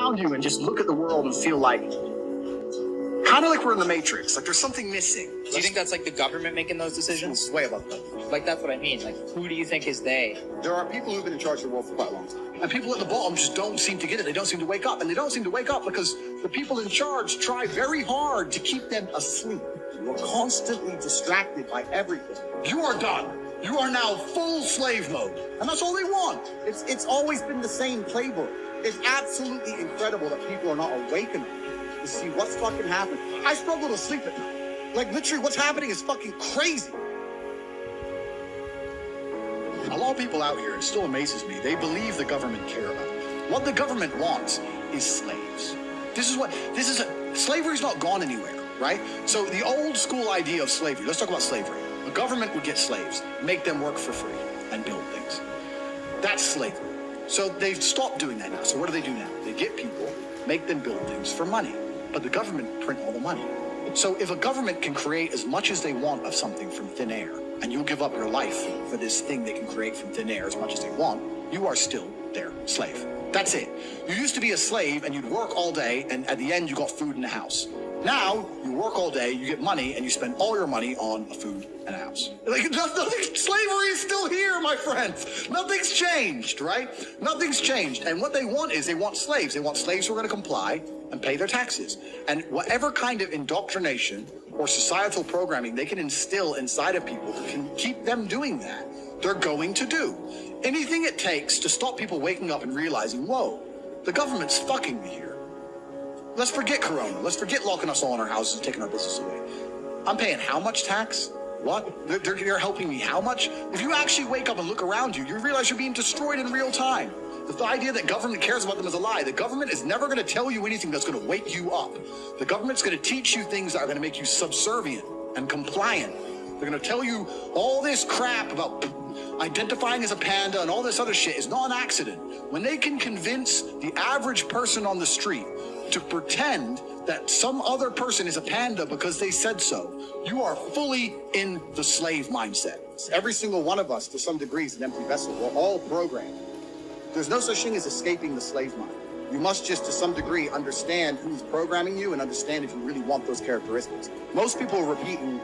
around you and just look at the world and feel like, kind of like we're in the Matrix, like there's something missing. Do you think that's like the government making those decisions? It's way above that. Like, that's what I mean. Like, who do you think is they? There are people who've been in charge of the world for quite a long time. And people at the bottom just don't seem to get it. They don't seem to wake up. And they don't seem to wake up because the people in charge try very hard to keep them asleep. You are constantly distracted by everything. You are done. You are now full slave mode. And that's all they want. It's always been the same playbook. It's absolutely incredible that people are not awake enough to see what's fucking happening. I struggle to sleep at night. Like, literally, what's happening is fucking crazy. A lot of people out here, it still amazes me, they believe the government care about it. What the government wants is slaves. Slavery's not gone anywhere, right? So the old school idea of slavery, let's talk about slavery. The government would get slaves, make them work for free, and build things. That's slavery. So they've stopped doing that now. So what do now? They get people, make them build things for money. But the government print all the money. So if a government can create as much as they want of something from thin air, and you'll give up your life for this thing they can create from thin air as much as they want, you are still their slave. That's it. You used to be a slave and you'd work all day, and at the end you got food in the house. Now, you work all day, you get money, and you spend all your money on a food and a house. Like, slavery is still here, my friends. Nothing's changed, right? Nothing's changed. And what they want is they want slaves. They want slaves who are going to comply and pay their taxes. And whatever kind of indoctrination or societal programming they can instill inside of people that can keep them doing that, they're going to do. Anything it takes to stop people waking up and realizing, whoa, the government's fucking me here. Let's forget Corona. Let's forget locking us all in our houses and taking our business away. I'm paying how much tax? What? They're helping me how much? If you actually wake up and look around you, you realize you're being destroyed in real time. The idea that government cares about them is a lie. The government is never going to tell you anything that's going to wake you up. The government's going to teach you things that are going to make you subservient and compliant. They're going to tell you all this crap about identifying as a panda and all this other shit is not an accident. When they can convince the average person on the street to pretend that some other person is a panda because they said so, you are fully in the slave mindset. Every single one of us, to some degree, is an empty vessel. We're all programmed. There's no such thing as escaping the slave mind. You must just, to some degree, understand who's programming you and understand if you really want those characteristics. Most people are repeating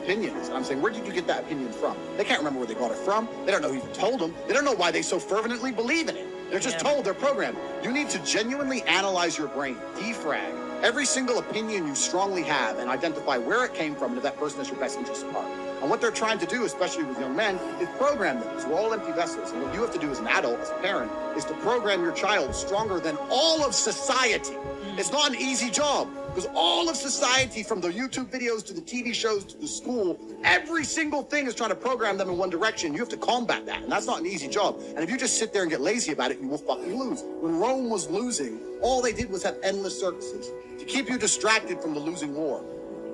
opinions. And I'm saying, where did you get that opinion from? They can't remember where they got it from. They don't know who told them. They don't know why they so fervently believe in it. They're just told, they're programmed. You need to genuinely analyze your brain, defrag every single opinion you strongly have and identify where it came from and if that person has your best interest at heart. And what they're trying to do, especially with young men, is program them. So we're all empty vessels. And what you have to do as an adult, as a parent, is to program your child stronger than all of society. It's not an easy job, because all of society, from the YouTube videos to the TV shows to the school, every single thing is trying to program them in one direction. You have to combat that, and that's not an easy job. And if you just sit there and get lazy about it, you will fucking lose. When Rome was losing, all they did was have endless circuses to keep you distracted from the losing war.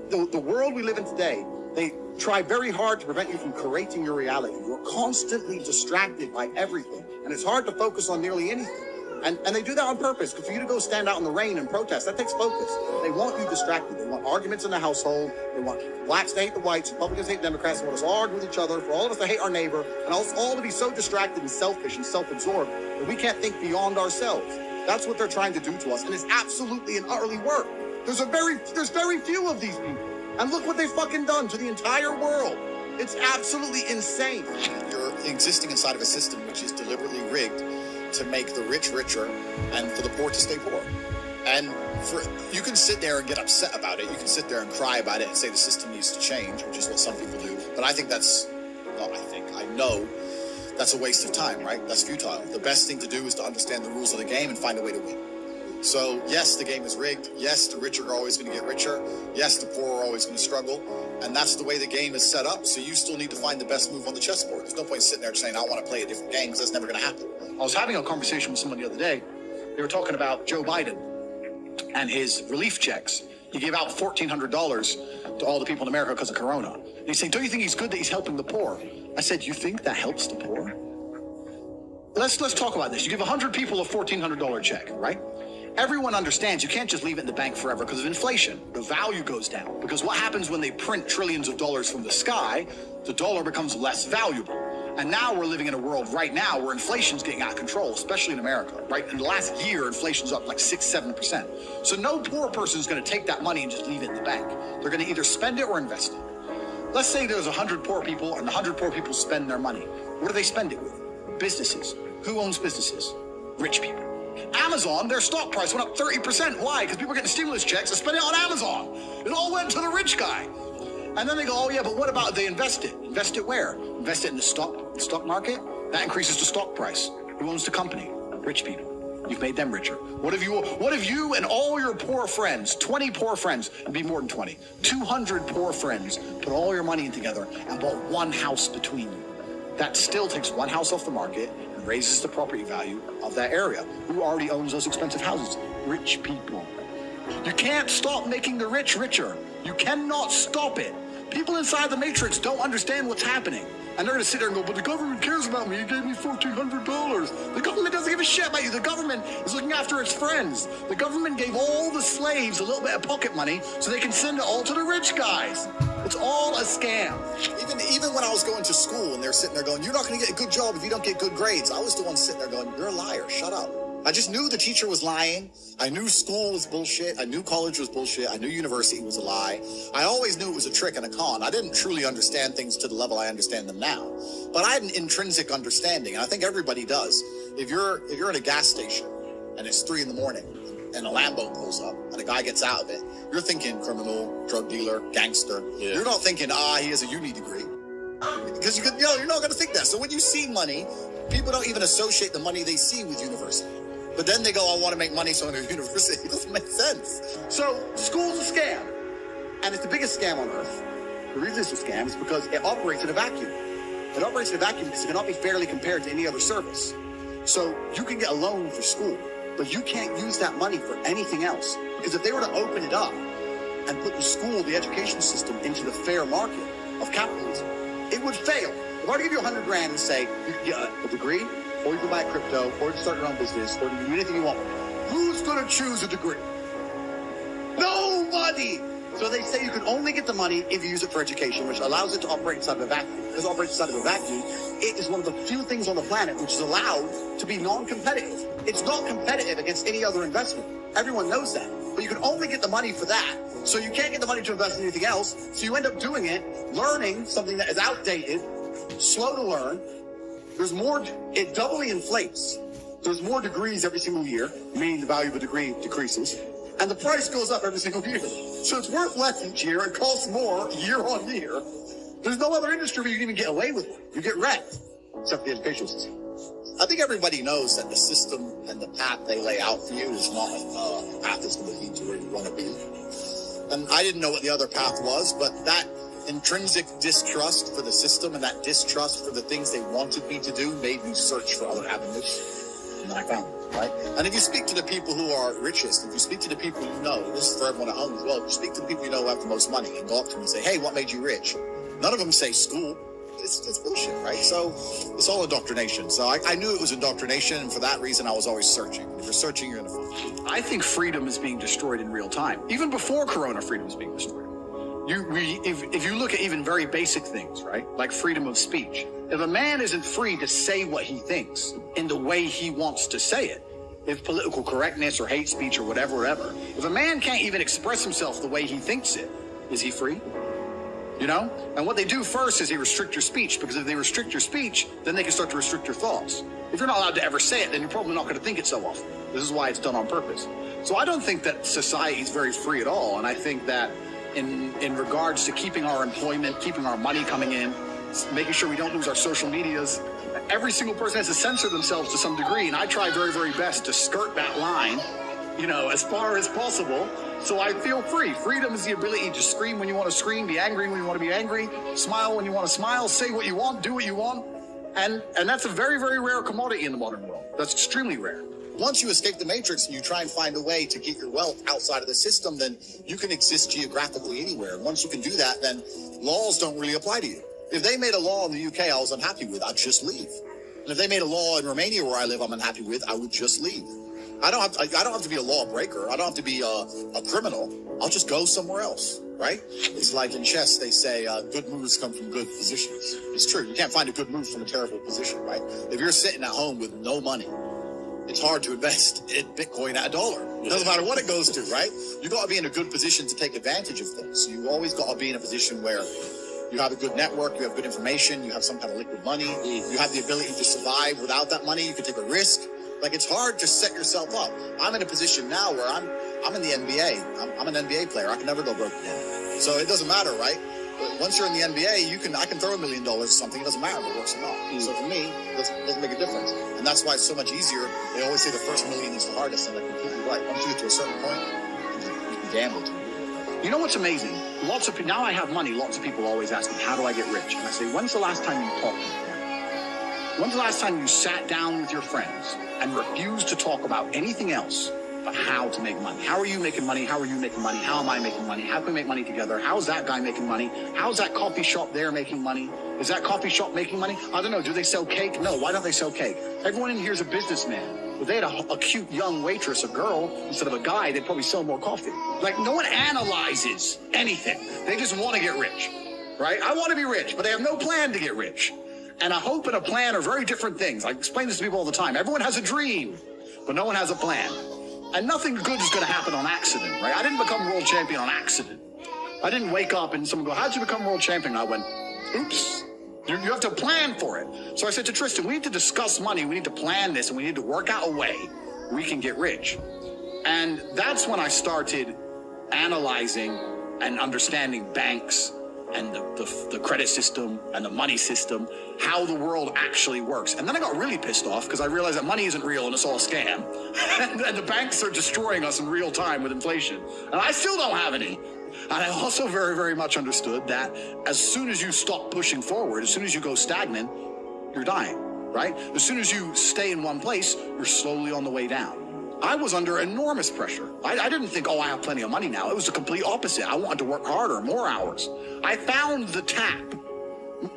The world we live in today, they try very hard to prevent you from creating your reality. You're constantly distracted by everything, and it's hard to focus on nearly anything. And they do that on purpose, because for you to go stand out in the rain and protest, that takes focus. They want you distracted. They want arguments in the household. They want blacks to hate the whites, Republicans to hate Democrats. They want us all to argue with each other, for all of us to hate our neighbor, and us all to be so distracted and selfish and self-absorbed that we can't think beyond ourselves. That's what they're trying to do to us, and it's absolutely and utterly work. There's very few of these people. And look what they've fucking done to the entire world. It's absolutely insane. You're existing inside of a system which is deliberately rigged to make the rich richer and for the poor to stay poor. And you can sit there and get upset about it. You can sit there and cry about it and say the system needs to change, which is what some people do. But I think I know that's a waste of time, right? That's futile. The best thing to do is to understand the rules of the game and find a way to win. So yes, the game is rigged. Yes, the rich are always going to get richer. Yes, the poor are always going to struggle. And that's the way the game is set up. So you still need to find the best move on the chessboard. There's no point sitting there saying, I want to play a different game, because that's never going to happen. I was having a conversation with someone the other day. They were talking about Joe Biden and his relief checks. He gave out $1,400 to all the people in America because of Corona. And he's saying, don't you think he's good that he's helping the poor? I said, you think that helps the poor? Let's talk about this. You give 100 people a $1,400 check, right? Everyone understands you can't just leave it in the bank forever because of inflation. The value goes down, because what happens when they print trillions of dollars from the sky? The dollar becomes less valuable. And now we're living in a world right now where inflation's getting out of control, especially in America, right? In the last year, inflation's up like 6-7%. So no poor person is going to take that money and just leave it in the bank. They're going to either spend it or invest it. Let's say there's 100 poor people and 100 poor people spend their money. What do they spend it with? Businesses. Who owns businesses? Rich people. Amazon, their stock price went up 30%. Why? Because people are getting stimulus checks and spending it on Amazon. It all went to the rich guy. And then they go, oh yeah, but what about they invest it? Invest it where? Invest it in the stock market? That increases the stock price. Who owns the company? Rich people. You've made them richer. What if you and all your poor friends, 20 poor friends, it'd be more than 20, 200 poor friends, put all your money in together and bought one house between you? That still takes one house off the market and raises the property value of that area. Who already owns those expensive houses? Rich people. You can't stop making the rich richer. You cannot stop it. People inside the matrix don't understand what's happening. And they're going to sit there and go, but the government cares about me. It gave me $1,400. The government doesn't give a shit about you. The government is looking after its friends. The government gave all the slaves a little bit of pocket money so they can send it all to the rich guys. It's all a scam. Even when I was going to school and they're sitting there going, you're not going to get a good job if you don't get good grades. I was the one sitting there going, you're a liar. Shut up. I just knew the teacher was lying. I knew school was bullshit. I knew college was bullshit. I knew university was a lie. I always knew it was a trick and a con. I didn't truly understand things to the level I understand them now. But I had an intrinsic understanding, and I think everybody does. If you're at a gas station and it's 3 a.m. and a Lambo pulls up and a guy gets out of it, you're thinking criminal, drug dealer, gangster. Yeah. You're not thinking, he has a uni degree. Because you're not going to think that. So when you see money, people don't even associate the money they see with university. But then they go, I want to make money, so I'm going to university. It doesn't make sense. So school's a scam. And it's the biggest scam on earth. The reason it's a scam is because it operates in a vacuum. It operates in a vacuum because it cannot be fairly compared to any other service. So you can get a loan for school, but you can't use that money for anything else. Because if they were to open it up and put the school, the education system, into the fair market of capitalism, it would fail. If I were to give you $100 grand and say, you can get a degree, or you can buy crypto, or you can start your own business, or you can do anything you want, who's going to choose a degree? Nobody! So they say you can only get the money if you use it for education, which allows it to operate inside of a vacuum. Because it operates inside of a vacuum, it is one of the few things on the planet which is allowed to be non-competitive. It's not competitive against any other investment. Everyone knows that. But you can only get the money for that. So you can't get the money to invest in anything else. So you end up doing it, learning something that is outdated, slow to learn. There's more, it doubly inflates. There's more degrees every single year, meaning the value of a degree decreases. And the price goes up every single year. So it's worth less each year. It costs more year on year. There's no other industry where you can even get away with it. You get wrecked, except the education system. I think everybody knows that the system and the path they lay out for you is not a path that's going to lead to where you want to be. And I didn't know what the other path was, but that intrinsic distrust for the system and that distrust for the things they wanted me to do made me search for other avenues. And I found them, right? And if you speak to the people who are richest, if you speak to the people you know, this is for everyone at home as well, if you speak to the people you know who have the most money and go up to them and say, hey, what made you rich? None of them say school. It's bullshit, right? So it's all indoctrination. So I knew it was indoctrination, and for that reason, I was always searching. If you're searching, you're going to find. I think freedom is being destroyed in real time. Even before Corona, freedom is being destroyed. If you look at even very basic things, right? Like freedom of speech. If a man isn't free to say what he thinks in the way he wants to say it, if political correctness or hate speech or whatever, if a man can't even express himself the way he thinks it, is he free? You know? And what they do first is they restrict your speech, because if they restrict your speech, then they can start to restrict your thoughts. If you're not allowed to ever say it, then you're probably not going to think it so often. This is why it's done on purpose. So I don't think that society is very free at all. And I think that in regards to keeping our employment, keeping our money coming in, making sure we don't lose our social medias, every single person has to censor themselves to some degree. And I try very, very best to skirt that line, you know, as far as possible. So I feel free. Freedom is the ability to scream when you want to scream, be angry when you want to be angry, smile when you want to smile, say what you want, do what you want. And that's a very, very rare commodity in the modern world. That's extremely rare. Once you escape the matrix and you try and find a way to get your wealth outside of the system, then you can exist geographically anywhere. And once you can do that, then laws don't really apply to you. If they made a law in the UK I was unhappy with, I'd just leave. And if they made a law in Romania where I live I'm unhappy with, I would just leave. I don't have to be a lawbreaker. I don't have to be a criminal. I'll just go somewhere else, right? It's like in chess, they say good moves come from good positions. It's true. You can't find a good move from a terrible position, right? If you're sitting at home with no money, it's hard to invest in Bitcoin at $1. It doesn't matter what it goes to, right? You got to be in a good position to take advantage of things. So you always got to be in a position where you have a good network, you have good information, you have some kind of liquid money, you have the ability to survive without that money, you can take a risk. Like, it's hard to set yourself up. I'm in a position now where I'm in the NBA. I'm an NBA player. I can never go broke again. So it doesn't matter, right? But once you're in the NBA, I can throw $1 million or something. It doesn't matter if it works or not. So for me, it doesn't make a difference. And that's why it's so much easier. They always say the first million is the hardest, and they're completely right. Once you get to a certain point, you can gamble too. You know what's amazing? Lots of people, now I have money, lots of people always ask me, how do I get rich? And I say, when's the last time you talked to them? When's the last time you sat down with your friends and refused to talk about anything else but how to make money? How are you making money? How are you making money? How am I making money? How can we make money together? How's that guy making money? How's that coffee shop there making money? Is that coffee shop making money? I don't know. Do they sell cake? No. Why don't they sell cake? Everyone in here is a businessman. If they had a cute young waitress, a girl, instead of a guy, they'd probably sell more coffee. Like, no one analyzes anything. They just want to get rich, right? I want to be rich, but they have no plan to get rich. And a hope and a plan are very different things. I explain this to people all the time. Everyone has a dream, but no one has a plan. And nothing good is going to happen on accident, right? I didn't become world champion on accident. I didn't wake up and someone go, how'd you become world champion? And I went, oops. You have to plan for it. So I said to Tristan, we need to discuss money. We need to plan this, and we need to work out a way we can get rich. And that's when I started analyzing and understanding banks and the credit system and the money system, how the world actually works. And then I got really pissed off because I realized that money isn't real and it's all a scam. and the banks are destroying us in real time with inflation. And I still don't have any. And I also very, very much understood that as soon as you stop pushing forward, as soon as you go stagnant, you're dying, right? As soon as you stay in one place, you're slowly on the way down. I was under enormous pressure. I didn't think, oh, I have plenty of money now. It was the complete opposite. I wanted to work harder, more hours. I found the tap.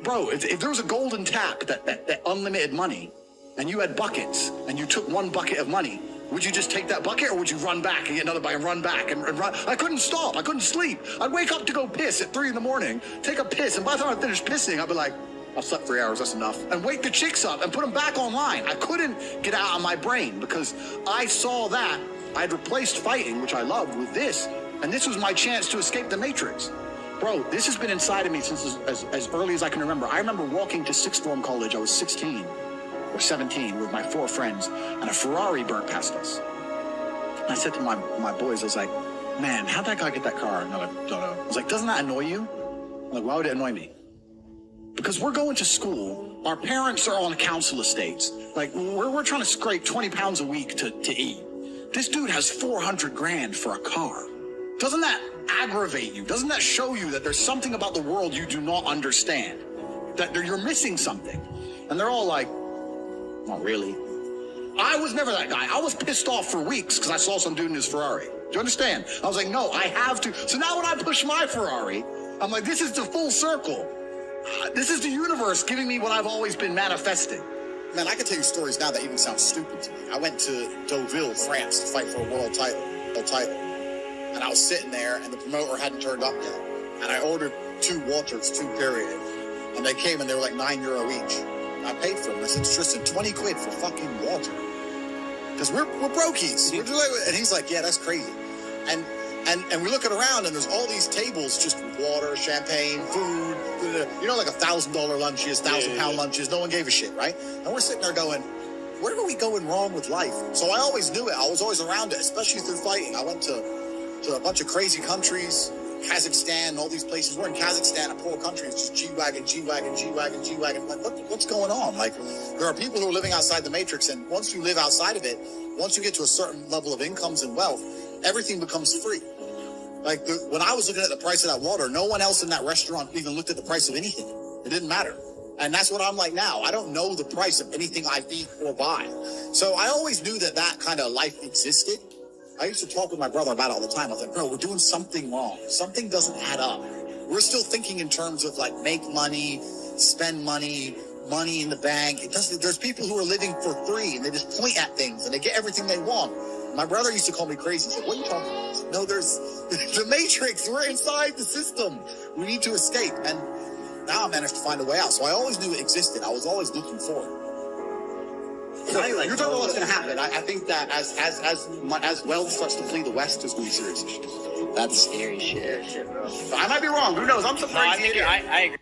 Bro, if there was a golden tap that unlimited money, and you had buckets, and you took one bucket of money, would you just take that bucket, or would you run back and get another bucket and run back and run? I couldn't stop. I couldn't sleep. I'd wake up to go piss at 3 a.m, take a piss, and by the time I finished pissing, I'd be like, I've slept 3 hours, that's enough. And wake the chicks up and put them back online. I couldn't get out of my brain because I saw that I'd replaced fighting, which I loved, with this, and this was my chance to escape the Matrix. Bro, this has been inside of me since as early as I can remember. I remember walking to sixth form college. I was 16 or 17 with my 4 friends, and a Ferrari burnt past us. And I said to my boys, I was like, man, how'd that guy get that car? And they're like, don't know. I was like, doesn't that annoy you? I'm like, why would it annoy me? Because we're going to school. Our parents are on council estates. Like, we're trying to scrape 20 pounds a week to eat. This dude has 400 grand for a car. Doesn't that aggravate you? Doesn't that show you that there's something about the world you do not understand? That you're missing something? And they're all like, not really. I was never that guy. I was pissed off for weeks because I saw some dude in his Ferrari. Do you understand? I was like, no, I have to. So now when I push my Ferrari, I'm like, this is the full circle. This is the universe giving me what I've always been manifesting. Man, I can tell you stories now that even sound stupid to me. I went to Deauville, France to fight for a world title. And I was sitting there and the promoter hadn't turned up yet. And I ordered 2 waters, 2 period. And they came and they were like €9 each. And I paid for them. I said, Tristan, 20 quid for fucking water. Because we're brokies. And he's like, yeah, that's crazy. And we're looking around and there's all these tables just with water, champagne, food, you know, like $1,000 lunches, £1,000 lunches. No one gave a shit, right? And we're sitting there going, where are we going wrong with life? So I always knew it. I was always around it, especially through fighting. I went to a bunch of crazy countries, Kazakhstan, all these places. We're in Kazakhstan, a poor country. It's just G-Wagon, G-Wagon, G-Wagon, G-Wagon. Like, what's going on? Like, there are people who are living outside the Matrix, and once you live outside of it, once you get to a certain level of incomes and wealth, everything becomes free. Like, when I was looking at the price of that water, no one else in that restaurant even looked at the price of anything. It didn't matter. And that's what I'm like now. I don't know the price of anything I eat or buy. So I always knew that kind of life existed. I used to talk with my brother about it all the time. I was like, bro, we're doing something wrong. Something doesn't add up. We're still thinking in terms of like make money, spend money, money in the bank. It doesn't. There's people who are living for free and they just point at things and they get everything they want. My brother used to call me crazy. He said, "What are you talking about?" No, there's the Matrix. We're inside the system. We need to escape. And now I managed to find a way out. So I always knew it existed. I was always looking for it. So you're talking about what's going to happen. I think that as wealth starts to flee the West, there's going to be serious issues. That's scary shit. I might be wrong. Who knows? I'm No, surprised. I agree.